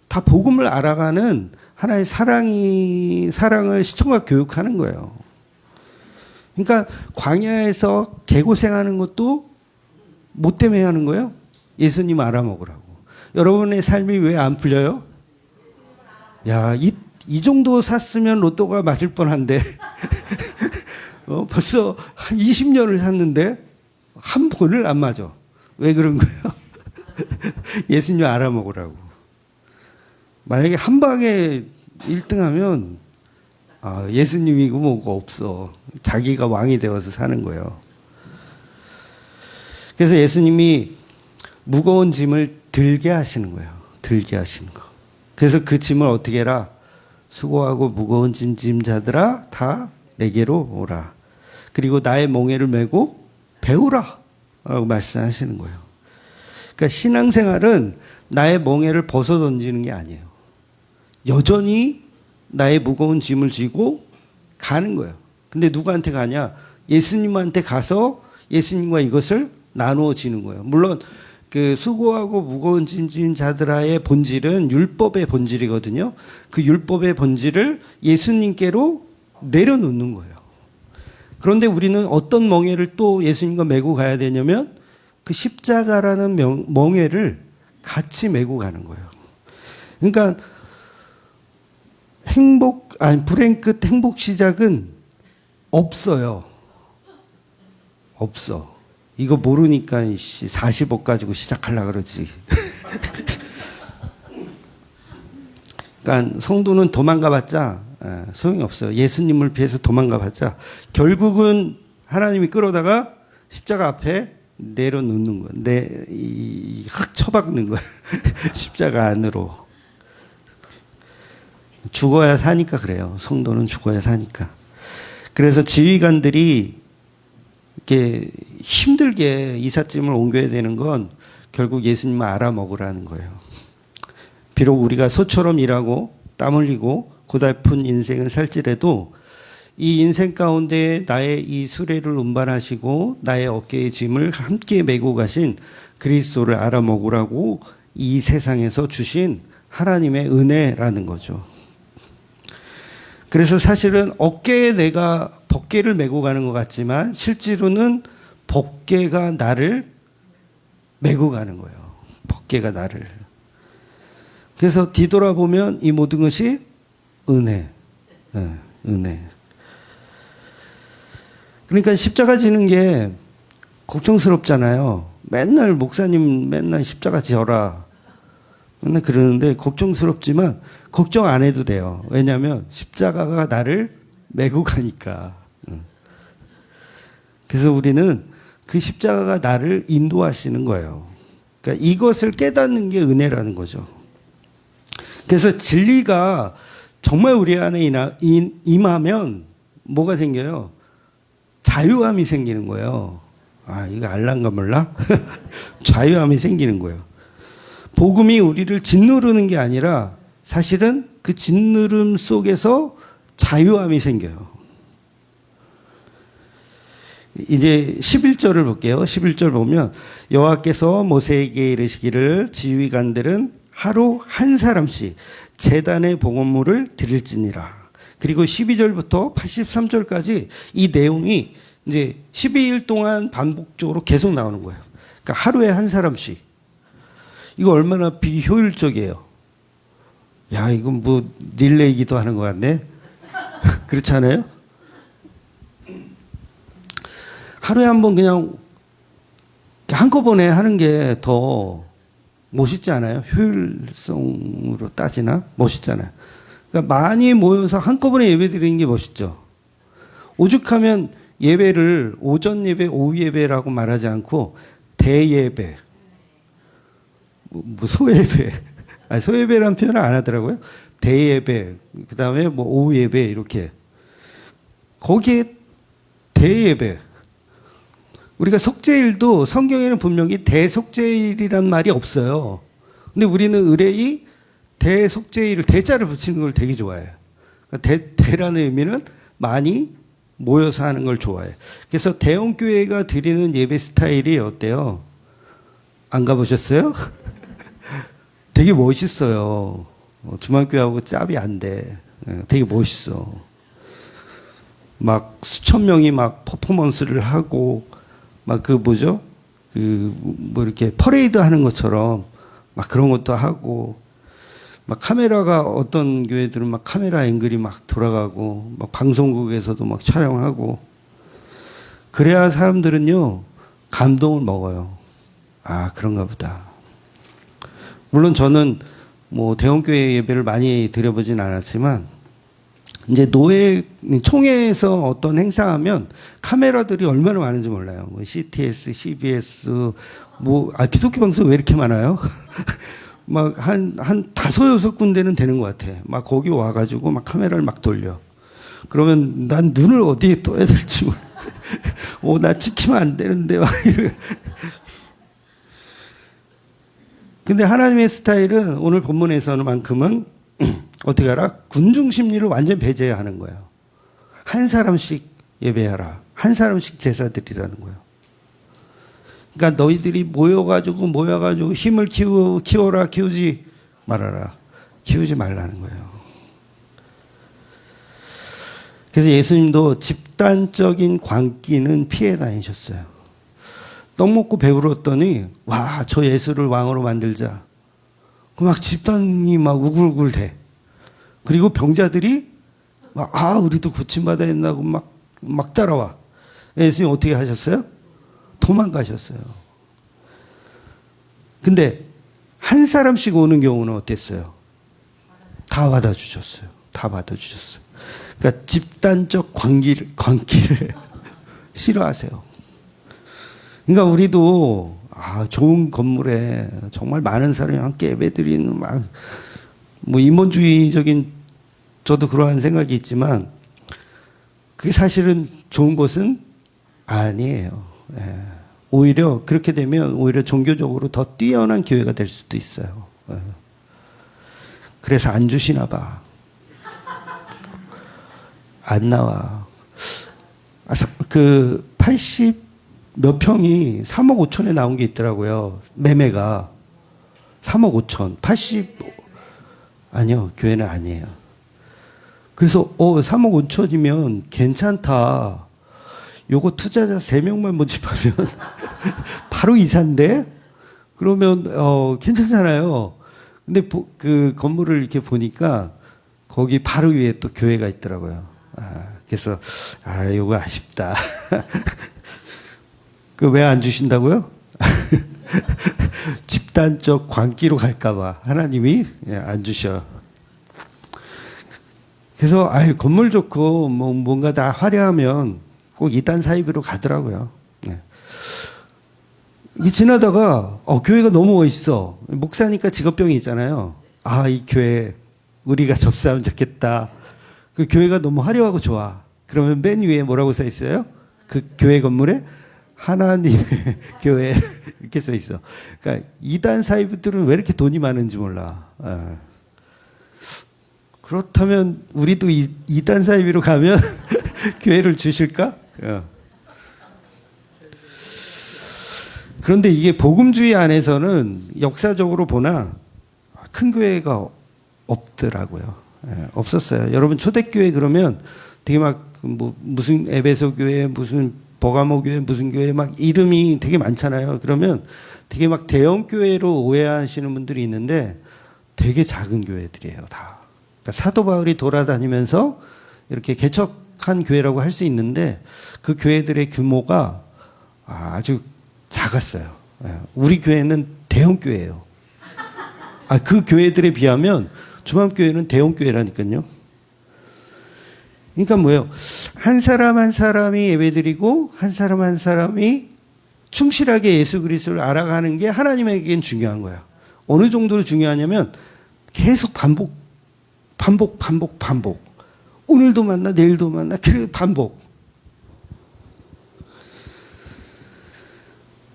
다 복음을 알아가는 하나의 사랑을 시청과 교육하는 거예요. 그러니까 광야에서 개고생하는 것도 뭐 때문에 하는 거예요? 예수님 알아먹으라고. 여러분의 삶이 왜 안 풀려요? 야, 이 정도 샀으면 로또가 맞을 뻔한데 벌써 한 20년을 샀는데 한 번을 안 맞아. 왜 그런 거예요? 예수님 알아먹으라고. 만약에 한 방에 1등하면 예수님이고 뭐가 없어. 자기가 왕이 되어서 사는 거예요. 그래서 예수님이 무거운 짐을 들게 하시는 거예요. 들게 하시는 거. 그래서 그 짐을 어떻게 해라? 수고하고 무거운 짐자들아 다 내게로 오라. 그리고 나의 멍에를 메고 배우라 라고 말씀하시는 거예요. 그러니까 신앙생활은 나의 멍에를 벗어 던지는 게 아니에요. 여전히 나의 무거운 짐을 지고 가는 거예요. 근데 누구한테 가냐? 예수님한테 가서 예수님과 이것을 나누어지는 거예요. 물론 그 수고하고 무거운 짐 진 자들아의 본질은 율법의 본질이거든요. 그 율법의 본질을 예수님께로 내려놓는 거예요. 그런데 우리는 어떤 멍에를 또 예수님과 메고 가야 되냐면 그 십자가라는 멍에를 같이 메고 가는 거예요. 그러니까 불행 끝 행복 시작은 없어요. 없어. 이거 모르니까 40억 가지고 시작하려고 그러지. 그러니까 성도는 도망가봤자 소용이 없어요. 예수님을 피해서 도망가봤자 결국은 하나님이 끌어다가 십자가 앞에 내려놓는 거야. 확 처박는 거야. 십자가 안으로. 죽어야 사니까 그래요. 성도는 죽어야 사니까. 그래서 지휘관들이 이렇게 힘들게 이삿짐을 옮겨야 되는 건 결국 예수님을 알아먹으라는 거예요. 비록 우리가 소처럼 일하고 땀 흘리고 고달픈 인생을 살지라도 이 인생 가운데 나의 이 수레를 운반하시고 나의 어깨의 짐을 함께 메고 가신 그리스도를 알아먹으라고 이 세상에서 주신 하나님의 은혜라는 거죠. 그래서 사실은 어깨에 내가 법궤를 메고 가는 것 같지만 실제로는 법궤가 나를 메고 가는 거예요. 법궤가 나를. 그래서 뒤돌아보면 이 모든 것이 은혜. 네, 은혜. 그러니까 십자가 지는 게 걱정스럽잖아요. 맨날 목사님 맨날 십자가 지어라. 맨날 그러는데 걱정스럽지만 걱정 안 해도 돼요. 왜냐하면 십자가가 나를 메고 가니까. 그래서 우리는 그 십자가가 나를 인도하시는 거예요. 그러니까 이것을 깨닫는 게 은혜라는 거죠. 그래서 진리가 정말 우리 안에 임하면 뭐가 생겨요? 자유함이 생기는 거예요. 아, 이거 알란가 몰라? 자유함이 생기는 거예요. 복음이 우리를 짓누르는 게 아니라 사실은 그 짓누름 속에서 자유함이 생겨요. 이제 11절을 볼게요. 11절 보면 여호와께서 모세에게 이르시기를 지휘관들은 하루 한 사람씩 제단의 봉헌물을 드릴지니라. 그리고 12절부터 83절까지 이 내용이 이제 12일 동안 반복적으로 계속 나오는 거예요. 그러니까 하루에 한 사람씩. 이거 얼마나 비효율적이에요. 야, 이건 뭐 릴레이 기도하는 것 같네. 그렇지 않아요? 하루에 한 번 그냥 한꺼번에 하는 게 더 멋있지 않아요? 효율성으로 따지나? 멋있잖아요. 그러니까 많이 모여서 한꺼번에 예배 드리는 게 멋있죠. 오죽하면 예배를 오전 예배, 오후 예배라고 말하지 않고 대예배, 뭐 소예배, 아니 소예배라는 표현을 안 하더라고요. 대예배, 그 다음에 뭐 오후 예배 이렇게. 거기에 대예배. 우리가 속죄일도 성경에는 분명히 대속죄일이란 말이 없어요. 근데 우리는 의뢰이 대속죄일을 대자를 붙이는 걸 되게 좋아해요. 그러니까 대라는 의미는 많이 모여서 하는 걸 좋아해요. 그래서 대형교회가 드리는 예배 스타일이 어때요? 안 가보셨어요? 되게 멋있어요. 주말교회하고 짭이 안 돼. 되게 멋있어. 막 수천 명이 막 퍼포먼스를 하고 막 그 뭐죠? 그 뭐 이렇게 퍼레이드 하는 것처럼 막 그런 것도 하고 막 카메라가 어떤 교회들은 막 카메라 앵글이 막 돌아가고 막 방송국에서도 막 촬영하고 그래야 사람들은요 감동을 먹어요. 아, 그런가 보다. 물론 저는 뭐 대형교회 예배를 많이 드려보진 않았지만 이제 노예 총회에서 어떤 행사하면 카메라들이 얼마나 많은지 몰라요. 뭐 CTS, CBS, 기독교 방송 왜 이렇게 많아요? 막 한 5-6군데는 되는 것 같아. 막 거기 와가지고 막 카메라를 막 돌려. 그러면 난 눈을 어디에 떠야 될지 나 찍히면 안 되는데 막 이래. 근데 하나님의 스타일은 오늘 본문에서만큼은 어떻게 알아? 군중 심리를 완전 배제하는 거예요. 한 사람씩 예배하라. 한 사람씩 제사 드리라는 거예요. 그러니까 너희들이 모여가지고 힘을 키워라, 키우지 말아라. 키우지 말라는 거예요. 그래서 예수님도 집단적인 광기는 피해 다니셨어요. 떡 먹고 배불렀더니 와, 저 예수를 왕으로 만들자. 막 집단이 막 우글우글 돼. 그리고 병자들이 막 우리도 고침받아야 된다고 막 따라와. 예수님 어떻게 하셨어요? 도망가셨어요. 근데 한 사람씩 오는 경우는 어땠어요? 다 받아주셨어요. 다 받아주셨어요. 그러니까 집단적 광기를 싫어하세요. 그러니까 우리도 좋은 건물에 정말 많은 사람이 함께 예배드리는 뭐 인본주의적인 저도 그러한 생각이 있지만 그게 사실은 좋은 것은 아니에요. 예. 오히려 그렇게 되면 오히려 종교적으로 더 뛰어난 교회가 될 수도 있어요. 예. 그래서 안 주시나 봐. 안 나와. 그 80 몇 평이 3억 5천에 나온 게 있더라고요. 매매가 3억 5천. 80 아니요, 교회는 아니에요. 그래서 3억 5천이면 괜찮다. 요거 투자자 3명만 모집하면 바로 이사인데? 그러면 괜찮잖아요. 근데 그 건물을 이렇게 보니까 거기 바로 위에 또 교회가 있더라고요. 그래서 요거 아쉽다. 그 왜 안 주신다고요? 집단적 광기로 갈까봐 하나님이 안 주셔. 그래서 건물 좋고 뭔가 다 화려하면 꼭 이단 사이비로 가더라고요. 이게 지나다가 교회가 너무 멋있어. 목사니까 직업병이 있잖아요. 이 교회 우리가 접수하면 좋겠다. 그 교회가 너무 화려하고 좋아. 그러면 맨 위에 뭐라고 써 있어요? 그 교회 건물에 하나님의 교회 이렇게 써 있어. 그러니까 이단 사이비들은 왜 이렇게 돈이 많은지 몰라. 그렇다면 우리도 이단 사이비로 가면 교회를 주실까? 그런데 이게 복음주의 안에서는 역사적으로 보나 큰 교회가 없더라고요. 없었어요. 여러분 초대교회 그러면 되게 막 무슨 에베소 교회, 무슨 버가모 교회, 무슨 교회 막 이름이 되게 많잖아요. 그러면 되게 막 대형 교회로 오해하시는 분들이 있는데 되게 작은 교회들이에요, 다. 그러니까 사도 바울이 돌아다니면서 이렇게 개척한 교회라고 할 수 있는데 그 교회들의 규모가 아주 작았어요. 우리 교회는 대형 교회예요. 그 교회들에 비하면 주맘교회는 대형 교회라니까요. 그러니까 뭐예요? 한 사람 한 사람이 예배드리고 한 사람 한 사람이 충실하게 예수 그리스도를 알아가는 게 하나님에겐 중요한 거야. 어느 정도로 중요하냐면 계속 반복. 오늘도 만나, 내일도 만나, 그래 반복.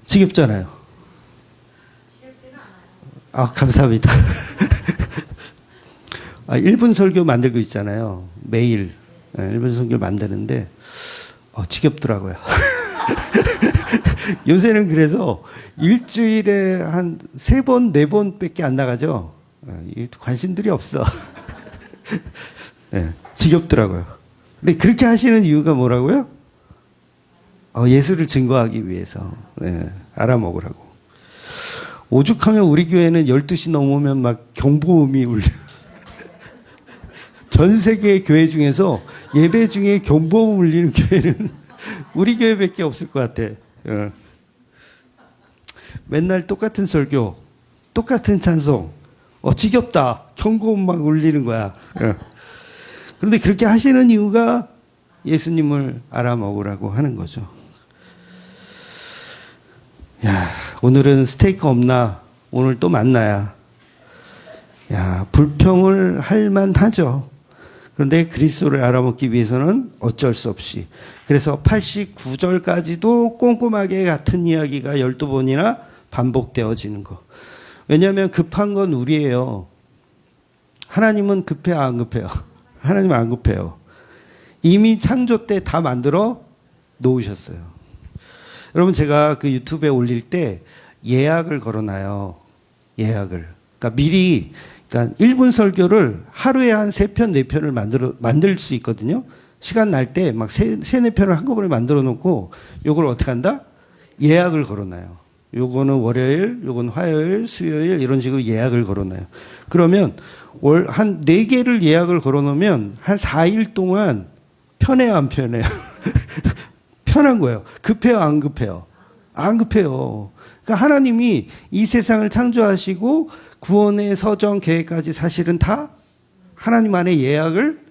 지겹잖아요. 감사합니다. 1분 설교 만들고 있잖아요. 매일 1분 설교 만드는데 지겹더라고요. 요새는 그래서 일주일에 한 3번, 4번밖에 안 나가죠. 관심들이 없어. 지겹더라고요. 근데 그렇게 하시는 이유가 뭐라고요? 예수를 증거하기 위해서. 알아먹으라고. 오죽하면 우리 교회는 12시 넘으면 막 경보음이 울려. 전 세계 교회 중에서 예배 중에 경보음 울리는 교회는 우리 교회밖에 없을 것 같아. 맨날 똑같은 설교, 똑같은 찬송. 지겹다. 경고음 막 울리는 거야. 그런데 그렇게 하시는 이유가 예수님을 알아먹으라고 하는 거죠. 오늘은 스테이크 없나? 오늘 또 만나야. 불평을 할 만하죠. 그런데 그리스도를 알아먹기 위해서는 어쩔 수 없이. 그래서 89절까지도 꼼꼼하게 같은 이야기가 12번이나 반복되어지는 거. 왜냐하면 급한 건 우리예요. 하나님은 급해요, 안 급해요? 하나님은 안 급해요. 이미 창조 때 다 만들어 놓으셨어요. 여러분 제가 그 유튜브에 올릴 때 예약을 걸어놔요. 예약을. 그러니까 미리, 그러니까 1분 설교를 하루에 한 3편, 4편을 만들 수 있거든요. 시간 날 때 막 3, 4편을 한꺼번에 만들어 놓고 요걸 어떻게 한다? 예약을 걸어놔요. 요거는 월요일, 요건 화요일, 수요일 이런 식으로 예약을 걸어놔요. 그러면 한 4개를 예약을 걸어놓으면 한 4일 동안 편해요, 안 편해요? 편한 거예요. 급해요, 안 급해요? 안 급해요. 그러니까 하나님이 이 세상을 창조하시고 구원의 서정 계획까지 사실은 다 하나님 안에 예약을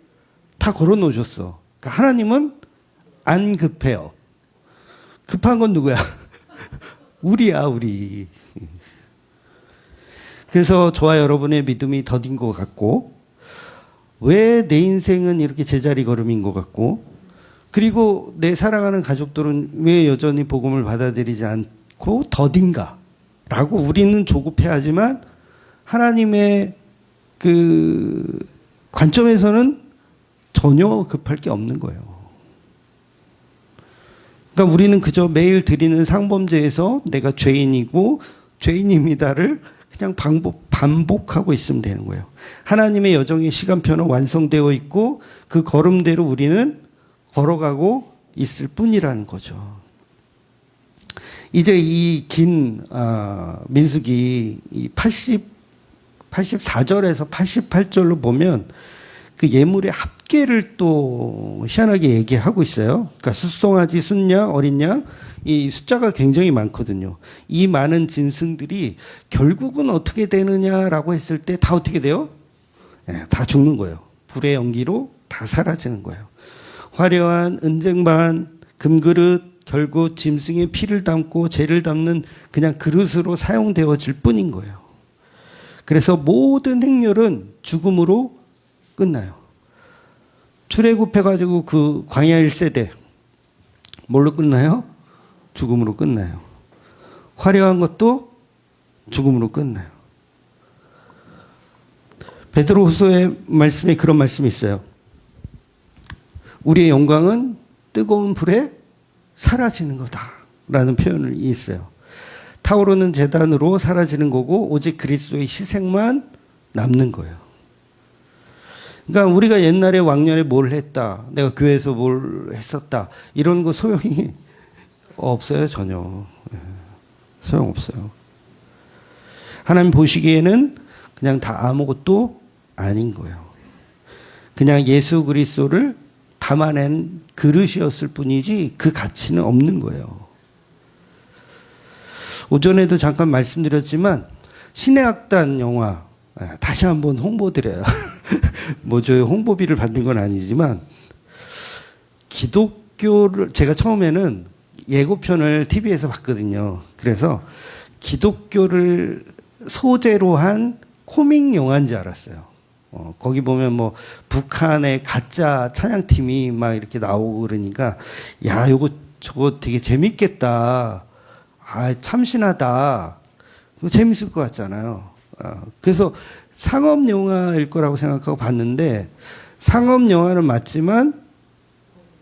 다 걸어 놓으셨어. 그러니까 하나님은 안 급해요. 급한 건 누구야? 우리야, 우리. 그래서 저와 여러분의 믿음이 더딘 것 같고, 왜 내 인생은 이렇게 제자리 걸음인 것 같고, 그리고 내 사랑하는 가족들은 왜 여전히 복음을 받아들이지 않고 더딘가? 라고 우리는 조급해하지만 하나님의 그 관점에서는 전혀 급할 게 없는 거예요. 그러니까 우리는 그저 매일 드리는 상범제에서 내가 죄인이고 죄인입니다를 그냥 반복하고 있으면 되는 거예요. 하나님의 여정의 시간표는 완성되어 있고 그 걸음대로 우리는 걸어가고 있을 뿐이라는 거죠. 이제 이 긴 민수기 이 84절에서 88절로 보면 그 예물의 합계를 또 희한하게 얘기하고 있어요. 그러니까 숫송아지, 순양, 어린 양, 이 숫자가 굉장히 많거든요. 이 많은 짐승들이 결국은 어떻게 되느냐라고 했을 때 다 어떻게 돼요? 네, 다 죽는 거예요. 불의 연기로 다 사라지는 거예요. 화려한 은쟁반, 금그릇, 결국 짐승의 피를 담고 죄를 담는 그냥 그릇으로 사용되어질 뿐인 거예요. 그래서 모든 행렬은 죽음으로 끝나요. 출애굽해가지고 그 광야 1세대 뭘로 끝나요? 죽음으로 끝나요. 화려한 것도 죽음으로 끝나요. 베드로후서의 말씀에 그런 말씀이 있어요. 우리의 영광은 뜨거운 불에 사라지는 거다라는 표현이 있어요. 타오르는 제단으로 사라지는 거고 오직 그리스도의 희생만 남는 거예요. 그러니까 우리가 옛날에 왕년에 뭘 했다, 내가 교회에서 뭘 했었다, 이런 거 소용이 없어요. 전혀. 소용없어요. 하나님 보시기에는 그냥 다 아무것도 아닌 거예요. 그냥 예수 그리스도를 담아낸 그릇이었을 뿐이지 그 가치는 없는 거예요. 오전에도 잠깐 말씀드렸지만 신의 악단 영화 다시 한번 홍보드려요. 뭐 저희 홍보비를 받는 건 아니지만 기독교를 제가 처음에는 예고편을 TV에서 봤거든요. 그래서 기독교를 소재로 한 코믹 영화인 줄 알았어요. 거기 보면 뭐 북한의 가짜 찬양팀이 막 이렇게 나오고 그러니까 야, 요거 저거 되게 재밌겠다. 아, 참신하다. 그거 재밌을 것 같잖아요. 그래서 상업 영화일 거라고 생각하고 봤는데 상업 영화는 맞지만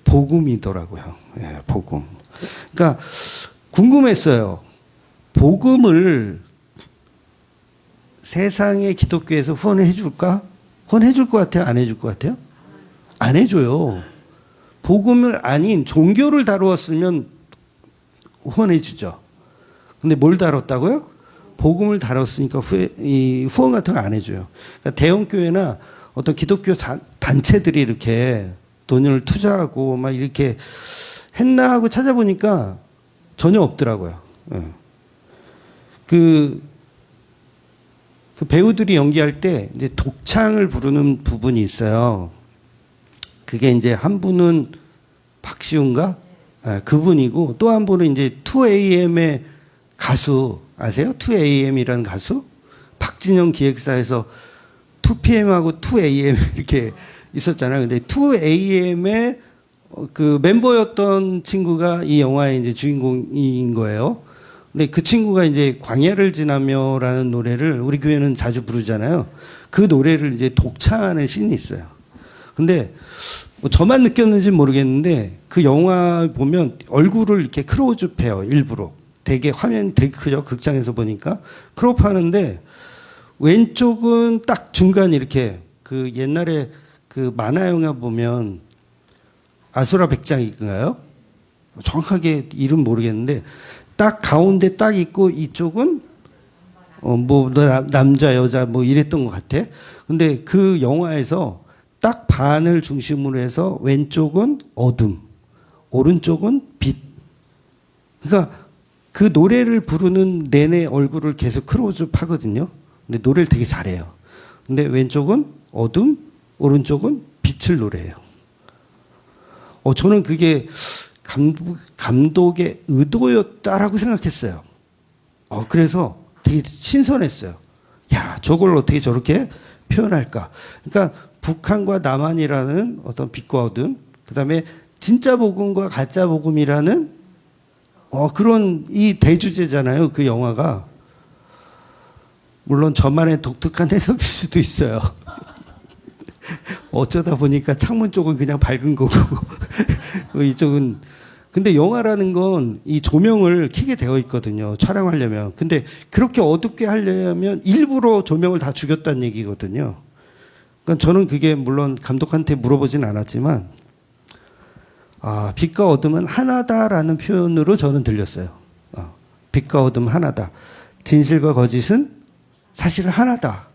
복음이더라고요. 예, 복음. 그러니까 궁금했어요. 복음을 세상의 기독교에서 후원해 줄까? 후원해 줄 것 같아요? 안 해줄 것 같아요? 안 해줘요. 복음을 아닌 종교를 다루었으면 후원해 주죠. 근데 뭘 다뤘다고요? 복음을 다뤘으니까 후원 같은 거 안 해줘요. 그러니까 대형 교회나 어떤 기독교 단체들이 이렇게 돈을 투자하고 막 이렇게 했나 하고 찾아보니까 전혀 없더라고요. 그 배우들이 연기할 때 이제 독창을 부르는 부분이 있어요. 그게 이제 한 분은 박시훈가? 그분이고 또 한 분은 이제 2AM의 가수 아세요? 2AM이라는 가수? 박진영 기획사에서 2PM하고 2AM 이렇게 있었잖아요. 근데 2AM의 그 멤버였던 친구가 이 영화의 이제 주인공인 거예요. 근데 그 친구가 이제 광야를 지나며라는 노래를 우리 교회는 자주 부르잖아요. 그 노래를 이제 독창하는 씬이 있어요. 근데 뭐 저만 느꼈는지 모르겠는데 그 영화 보면 얼굴을 이렇게 크로즈업해요. 일부러. 되게 화면이 되게 크죠. 극장에서 보니까 크롭하는데 왼쪽은 딱 중간 이렇게 그 옛날에 그 만화 영화 보면 아수라 백장인가요? 정확하게 이름 모르겠는데 딱 가운데 딱 있고 이쪽은 뭐 남자 여자 뭐 이랬던 것 같아. 근데 그 영화에서 딱 반을 중심으로 해서 왼쪽은 어둠, 오른쪽은 빛. 그러니까 그 노래를 부르는 내내 얼굴을 계속 클로즈업 하거든요. 근데 노래를 되게 잘해요. 근데 왼쪽은 어둠, 오른쪽은 빛을 노래해요. 저는 그게 감독의 의도였다라고 생각했어요. 그래서 되게 신선했어요. 야, 저걸 어떻게 저렇게 표현할까? 그러니까 북한과 남한이라는 어떤 빛과 어둠, 그다음에 진짜 복음과 가짜 복음이라는 그런 이 대주제잖아요. 그 영화가. 물론 저만의 독특한 해석일 수도 있어요. 어쩌다 보니까 창문 쪽은 그냥 밝은 거고 이쪽은. 근데 영화라는 건 이 조명을 켜게 되어 있거든요. 촬영하려면. 근데 그렇게 어둡게 하려면 일부러 조명을 다 죽였다는 얘기거든요. 그러니까 저는 그게 물론 감독한테 물어보진 않았지만 빛과 어둠은 하나다라는 표현으로 저는 들렸어요. 빛과 어둠 하나다. 진실과 거짓은 사실은 하나다.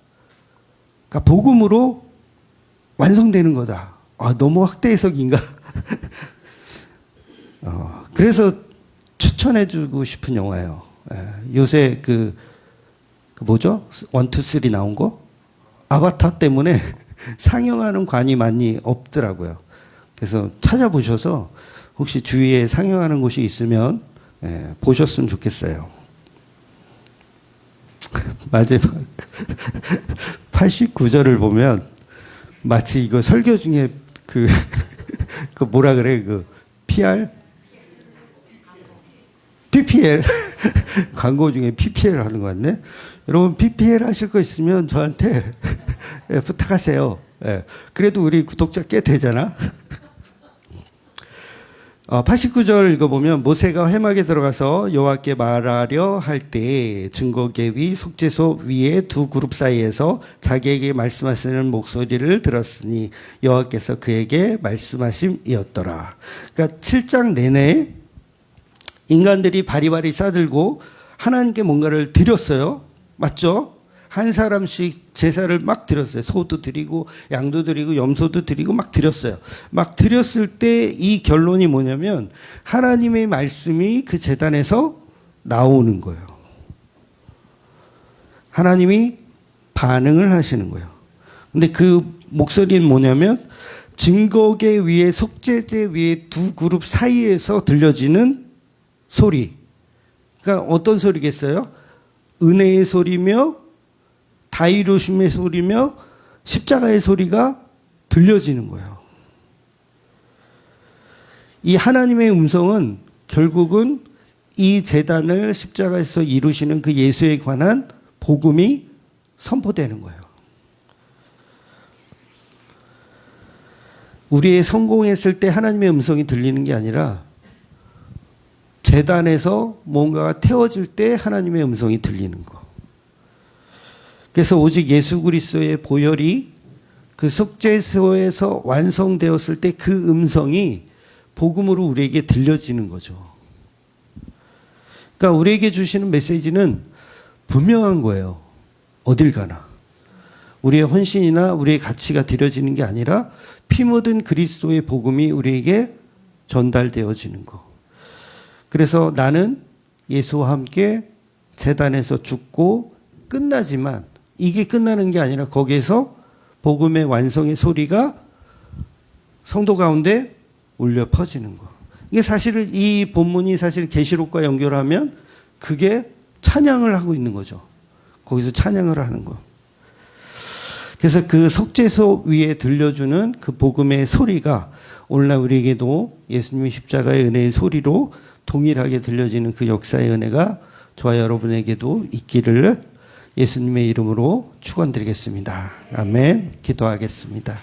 그러니까 복음으로 완성되는 거다. 너무 확대 해석인가? 그래서 추천해주고 싶은 영화예요. 요새 그 뭐죠? 1, 2, 3 나온 거? 아바타 때문에 상영하는 관이 많이 없더라고요. 그래서 찾아보셔서 혹시 주위에 상영하는 곳이 있으면 보셨으면 좋겠어요. 마지막 89절을 보면 마치 이거 설교 중에 그 뭐라 그래? 그 PR? PPL 광고 중에 PPL 하는 거 같네. 여러분 PPL 하실 거 있으면 저한테 부탁하세요. 그래도 우리 구독자 꽤 되잖아. 89절 읽어보면 모세가 회막에 들어가서 여호와께 말하려 할 때 증거계 위 속죄소 위에 두 그룹 사이에서 자기에게 말씀하시는 목소리를 들었으니 여호와께서 그에게 말씀하심이었더라. 그러니까 7장 내내 인간들이 바리바리 싸들고 하나님께 뭔가를 드렸어요. 맞죠? 한 사람씩 제사를 막 드렸어요. 소도 드리고 양도 드리고 염소도 드리고 막 드렸어요. 막 드렸을 때 이 결론이 뭐냐면 하나님의 말씀이 그 제단에서 나오는 거예요. 하나님이 반응을 하시는 거예요. 근데 그 목소리는 뭐냐면 증거계 위에 속죄제 위에 두 그룹 사이에서 들려지는 소리. 그러니까 어떤 소리겠어요? 은혜의 소리며 다 이루심의 소리며 십자가의 소리가 들려지는 거예요. 이 하나님의 음성은 결국은 이 제단을 십자가에서 이루시는 그 예수에 관한 복음이 선포되는 거예요. 우리의 성공했을 때 하나님의 음성이 들리는 게 아니라 제단에서 뭔가가 태워질 때 하나님의 음성이 들리는 거. 그래서 오직 예수 그리스도의 보혈이 그 속죄소에서 완성되었을 때 그 음성이 복음으로 우리에게 들려지는 거죠. 그러니까 우리에게 주시는 메시지는 분명한 거예요. 어딜 가나. 우리의 헌신이나 우리의 가치가 드려지는 게 아니라 피 묻은 그리스도의 복음이 우리에게 전달되어지는 거. 그래서 나는 예수와 함께 제단에서 죽고 끝나지만 이게 끝나는 게 아니라 거기에서 복음의 완성의 소리가 성도 가운데 울려 퍼지는 거. 이게 사실은 이 본문이 사실 계시록과 연결하면 그게 찬양을 하고 있는 거죠. 거기서 찬양을 하는 거. 그래서 그 속죄소 위에 들려주는 그 복음의 소리가 오늘날 우리에게도 예수님의 십자가의 은혜의 소리로 동일하게 들려지는 그 역사의 은혜가 저와 여러분에게도 있기를 예수님의 이름으로 축원드리겠습니다. 아멘. 기도하겠습니다.